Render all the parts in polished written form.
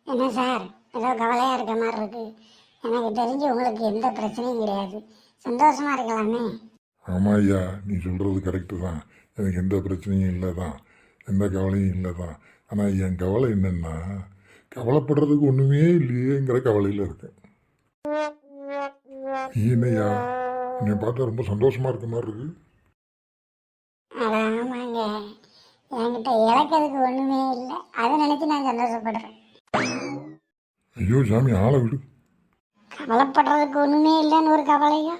என்ன சார், ஏதோ கவலையாக இருக்க மாதிரி இருக்கு. எனக்கு தெரிஞ்சு உங்களுக்கு எந்த பிரச்சனையும் கிடையாது, சந்தோஷமா இருக்கலாமே. ஆமாம் ஐயா, நீ சொல்கிறது கரெக்டு தான். எனக்கு எந்த பிரச்சனையும் இல்லை தான், எந்த கவலையும் இல்லை தான். ஆனால் என் கவலை என்னென்னா, கவலைப்படுறதுக்கு ஒன்றுமே இல்லையேங்கிற கவலையில் இருக்கேன். நீ என்னையா, என்னை பார்த்தா ரொம்ப சந்தோஷமாக இருக்க மாதிரி இருக்கு. அட ஆமாங்க, என்கிட்ட இழக்கிறதுக்கு ஒன்றுமே இல்லை, அதை நினச்சி நான் சந்தோஷப்படுறேன். ஐயோ சாமி, ஆளை விடு. கவலைப்படுறதுக்கு ஒன்றுமே இல்லைன்னு ஒரு கவலையா?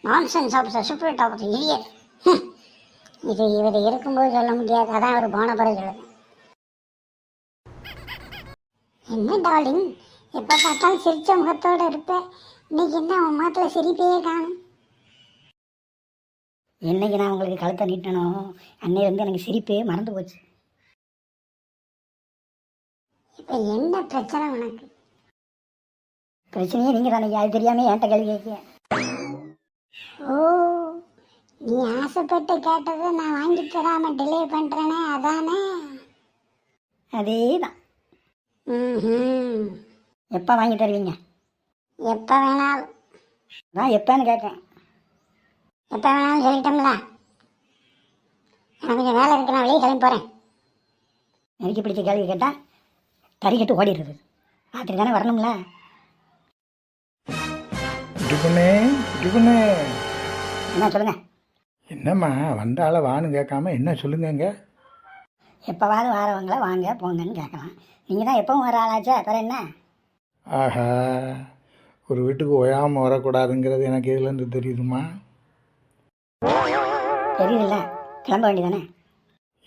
Nonsense of super top idiot. இது இவர் இருக்கும்போது சொல்ல முடியாது, அதான் அவர் போன பிறகு சொல்லுது. என்ன டார்லிங், எப்போ பார்த்தாலும் சிரிச்ச முகத்தோடு இருப்பேன், இன்னைக்கு என்ன உன் முகத்தில் சிரிப்பையே காணும்? என்னைக்கு நான் உங்களுக்கு கழுத்தை நீட்டணும் அன்னையில இருந்து எனக்கு சிரிப்பே மறந்து போச்சு. இப்போ என்ன பிரச்சனை உனக்கு? பிரச்சனையே நீங்கள் தானே, அது தெரியாமல் என்கிட்ட கேள்வி கேட்க. ஓ, நீ ஆசைப்பட்டு கேட்டதை நான் வாங்கி தராம டிலே பண்றேனே, அதானே? அதே தான். ம், எப்போ வாங்கி தருவீங்க? எப்போ வேணாலும். நான் எப்போன்னு கேட்கேன். எப்போ வேணாலும் சொல்லிட்டோம்ல. எனக்கு கொஞ்சம் வேலை இருக்கு, நான் வெளியே கிளம்பி போகிறேன். எனக்கு பிடிச்ச கேள்வி கேட்டால் தறி கட்டு ஓடிடுறது. ராத்திரி தானே வரணும்ல. குட்டி பொண்ணே, குட்டி பொண்ணே, என்ன சொல்லுங்கள். என்னம்மா வந்தால வான்னு கேட்காம என்ன சொல்லுங்கங்க? எப்போவாது வாரவங்கள வாங்க போங்கன்னு கேட்கலாம். நீங்கள் தான் எப்பவும் வர ஆளாச்சா, அப்புறம் என்ன? ஆஹா, ஒரு வீட்டுக்கு ஓயாமல் வரக்கூடாதுங்கிறது எனக்கு இதுலேருந்து தெரியுதுமா. தெரியுதுல்ல, கிளம்ப வேண்டியதானே.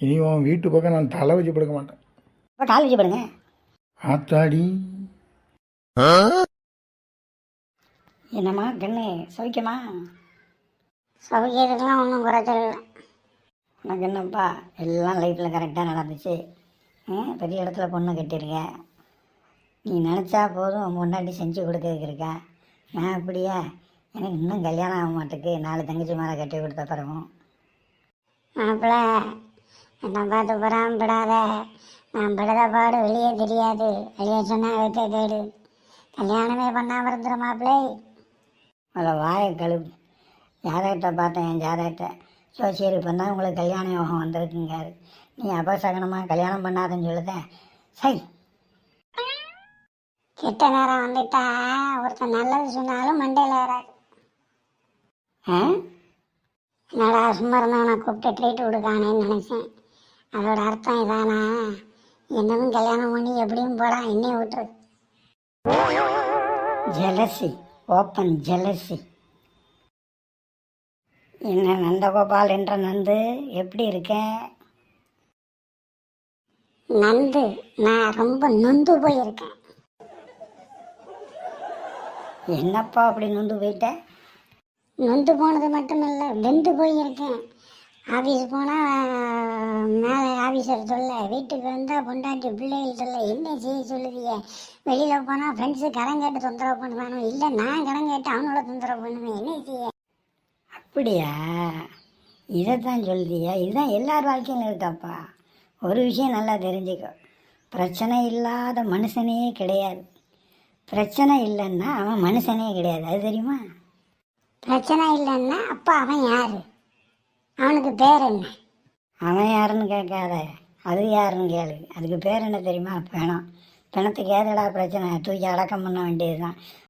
இனி உன் வீட்டு பக்கம் நான் தலை வச்சு படுக்க மாட்டேன். இப்போ கால் வச்சு படுங்க. ஆத்தாடி, என்னம்மா கண்ணு, சௌக்கியமா? சௌகரியத்துக்கெல்லாம் ஒன்றும் குறைச்சல் இல்லை. உனக்கு என்னப்பா, எல்லாம் லைஃப்பில் கரெக்டாக நடந்துச்சு. பெரிய இடத்துல பொண்ணு கட்டியிருக்க. நீ நினச்சா போதும் உன் முன்னாடி செஞ்சு கொடுக்கறதுக்கு இருக்கா. நான் அப்படியா, எனக்கு இன்னும் கல்யாணம் ஆக மாட்டேக்கு. 4 தங்கச்சி மேலே கட்டி கொடுத்த பிறகும். மாப்பிள்ள, என்னை பார்த்து புறாமப்படாத. நான் படுத பாடு வெளியே தெரியாது, வெளியே சொன்னால் வைக்க கேடு. கல்யாணமே பண்ணாமல் இருந்துற மாப்பிள்ளை. அதில் வாயை கழுவு. ஜாதகத்தை பார்த்தேன், என் ஜாதகத்தை. சோசியரி பண்ணால் உங்களுக்கு கல்யாண யோகம் வந்திருக்குங்காரு. நீ அபசகனமாக கல்யாணம் பண்ணாதன்னு சொல்லுதேன். சரி, கெட்ட நேரம் வந்துட்டா ஒருத்தன் நல்லது சொன்னாலும் மண்டையில் வராது. என்னடா சும்மா இருந்தவனை கூப்பிட்டு ட்ரீட் கொடுக்கானேன்னு நினைச்சேன். அதோட அர்த்தம் இதானா? என்னவும் கல்யாணம் பண்ணி எப்படியும் போடா, என்னையும் விட்டுரு. Jealousy, open jealousy. என்ன நந்தகோபால் என்ற நந்து, எப்படி இருக்கேன்? நந்து, நான் ரொம்ப நொந்து போயிருக்கேன். என்னப்பா அப்படி நொந்து போயிட்டேன்? நொந்து போனது மட்டும் இல்லை, வெந்து போயிருக்கேன். ஆஃபீஸ் போனால் மேலே ஆஃபீஸர் சொல்ல, வீட்டுக்கு வந்தால் பொண்டாட்டி பிள்ளைகள் சொல்ல, என்ன செய்ய சொல்லுவீங்க? வெளியில் போனால் ஃப்ரெண்ட்ஸு கடன் கேட்டு தொந்தரவு பண்ணுவானோ, இல்லை நான் கடன் கேட்டு அவனோட தொந்தரவு பண்ணுவேன், என்ன செய்ய? அப்படியா, இதைத்தான் சொல்றியா? இதுதான் எல்லார் வாழ்க்கையிலும் இருக்காப்பா. ஒரு விஷயம் நல்லா தெரிஞ்சுக்கோ, பிரச்சனை இல்லாத மனுஷனே கிடையாது. பிரச்சனை இல்லைன்னா அவன் மனுஷனே கிடையாது, அது தெரியுமா? பிரச்சனை இல்லைன்னா அப்போ அவன் யார்? அவனுக்கு பேர் என்ன? அவன் யாருன்னு கேட்காத, அது யாருன்னு கேளு. அதுக்கு பேர் என்ன தெரியுமா? பிணம். பிணத்துக்கு ஏதடா பிரச்சனை? தூக்கி அடக்கம் பண்ண வேண்டியது தான்.